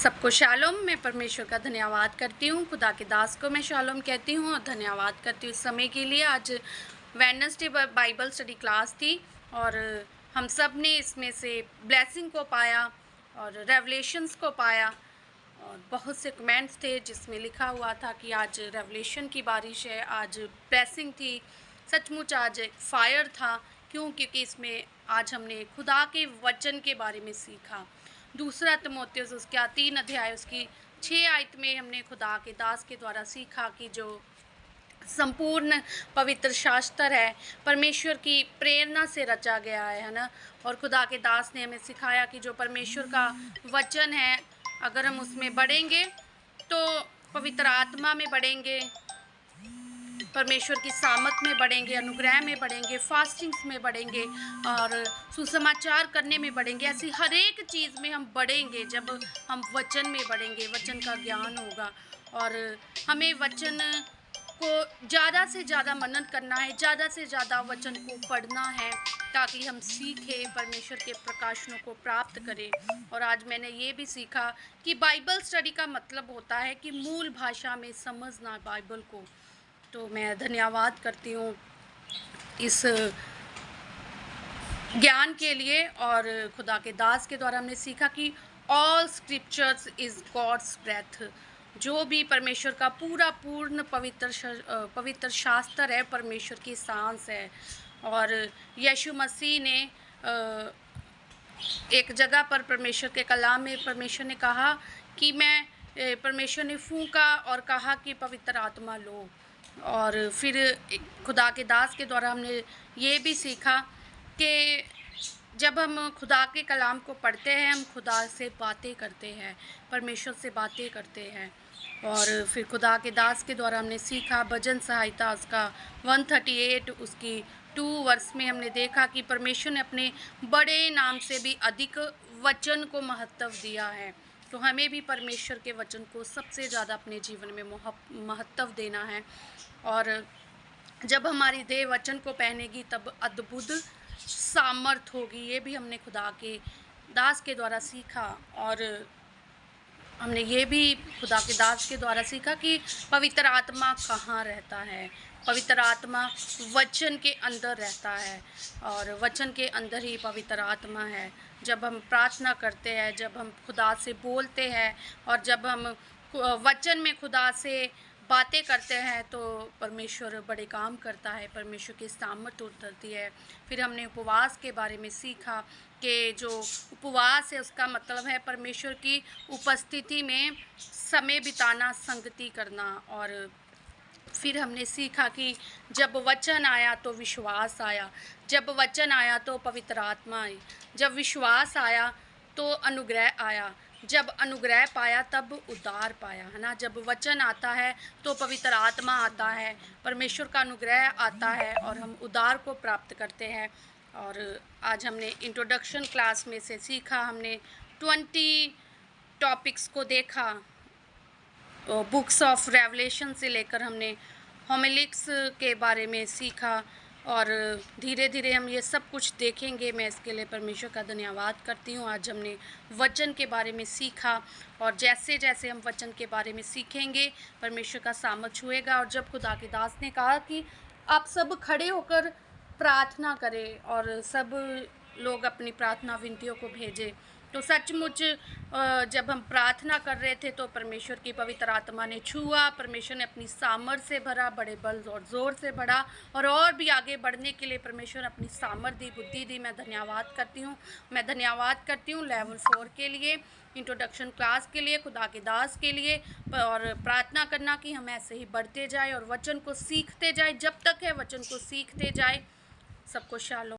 सबको शालोम। मैं परमेश्वर का धन्यवाद करती हूँ। खुदा के दास को मैं शालोम कहती हूँ और धन्यवाद करती हूँ इस समय के लिए। आज वेडनेसडे बाइबल स्टडी क्लास थी और हम सब ने इसमें से ब्लेसिंग को पाया और रेवलेशंस को पाया और बहुत से कमेंट्स थे जिसमें लिखा हुआ था कि आज रेवलेशन की बारिश है, आज ब्लेसिंग थी। सचमुच आज एक फायर था। क्यों? क्योंकि इसमें आज हमने खुदा के वचन के बारे में सीखा। दूसरा तिमोथियुस उसका 3 अध्याय उसकी 6 आयत में हमने खुदा के दास के द्वारा सीखा कि जो संपूर्ण पवित्र शास्त्र है परमेश्वर की प्रेरणा से रचा गया है ना। और खुदा के दास ने हमें सिखाया कि जो परमेश्वर का वचन है, अगर हम उसमें बढ़ेंगे तो पवित्र आत्मा में बढ़ेंगे, परमेश्वर की सामत में बढ़ेंगे, अनुग्रह में बढ़ेंगे, फास्टिंग्स में बढ़ेंगे और सुसमाचार करने में बढ़ेंगे। ऐसी हर एक चीज़ में हम बढ़ेंगे जब हम वचन में बढ़ेंगे। वचन का ज्ञान होगा और हमें वचन को ज़्यादा से ज़्यादा मनन करना है, ज़्यादा से ज़्यादा वचन को पढ़ना है ताकि हम सीखें, परमेश्वर के प्रकाशनों को प्राप्त करें। और आज मैंने ये भी सीखा कि बाइबल स्टडी का मतलब होता है कि मूल भाषा में समझना बाइबल को। तो मैं धन्यवाद करती हूँ इस ज्ञान के लिए। और खुदा के दास के द्वारा हमने सीखा कि all scriptures is god's breath. जो भी परमेश्वर का पूर्ण पवित्र शास्त्र है परमेश्वर की सांस है। और यीशु मसीह ने एक जगह पर परमेश्वर के कलाम में परमेश्वर ने कहा कि परमेश्वर ने फूंका और कहा कि पवित्र आत्मा लो। और फिर खुदा के दास के द्वारा हमने ये भी सीखा कि जब हम खुदा के कलाम को पढ़ते हैं, हम खुदा से बातें करते हैं, परमेश्वर से बातें करते हैं। और फिर खुदा के दास के द्वारा हमने सीखा भजन सहायता उसका 138 उसकी 2 वर्ष में हमने देखा कि परमेश्वर ने अपने बड़े नाम से भी अधिक वचन को महत्व दिया है। तो हमें भी परमेश्वर के वचन को सबसे ज़्यादा अपने जीवन में महत्व देना है। और जब हमारी देह वचन को पहनेगी तब अद्भुत सामर्थ होगी। ये भी हमने खुदा के दास के द्वारा सीखा। और हमने ये भी खुदा के दास के द्वारा सीखा कि पवित्र आत्मा कहाँ रहता है। पवित्र आत्मा वचन के अंदर रहता है और वचन के अंदर ही पवित्र आत्मा है। जब हम प्रार्थना करते हैं, जब हम खुदा से बोलते हैं और जब हम वचन में खुदा से बातें करते हैं तो परमेश्वर बड़े काम करता है, परमेश्वर की सामर्थ उतरती है। फिर हमने उपवास के बारे में सीखा कि जो उपवास है उसका मतलब है परमेश्वर की उपस्थिति में समय बिताना, संगति करना। और फिर हमने सीखा कि जब वचन आया तो विश्वास आया, जब वचन आया तो पवित्र आत्मा आई, जब विश्वास आया तो अनुग्रह आया, जब अनुग्रह पाया तब उद्धार पाया, है ना। जब वचन आता है तो पवित्र आत्मा आता है, परमेश्वर का अनुग्रह आता है और हम उद्धार को प्राप्त करते हैं। और आज हमने इंट्रोडक्शन क्लास में से सीखा, हमने 20 टॉपिक्स को देखा। बुक्स ऑफ रेवलेशन से लेकर हमने होमिलिक्स के बारे में सीखा और धीरे धीरे हम ये सब कुछ देखेंगे। मैं इसके लिए परमेश्वर का धन्यवाद करती हूँ। आज हमने वचन के बारे में सीखा और जैसे जैसे हम वचन के बारे में सीखेंगे परमेश्वर का सामर्थ छुएगा। और जब खुदा के दास ने कहा कि आप सब खड़े होकर प्रार्थना करें और सब लोग अपनी प्रार्थना विनतियों को भेजें, तो सचमुच जब हम प्रार्थना कर रहे थे तो परमेश्वर की पवित्र आत्मा ने छुआ, परमेश्वर ने अपनी सामर्थ से भरा, बड़े बल और ज़ोर से भरा और भी आगे बढ़ने के लिए परमेश्वर ने अपनी सामर्थ दी, बुद्धि दी। मैं धन्यवाद करती हूँ। मैं धन्यवाद करती हूँ लेवल 4 के लिए, इंट्रोडक्शन क्लास के लिए, खुदा के दास के लिए। और प्रार्थना करना कि हम ऐसे ही बढ़ते जाए और वचन को सीखते जाए, जब तक है वचन को सीखते जाए। सबको शालोम।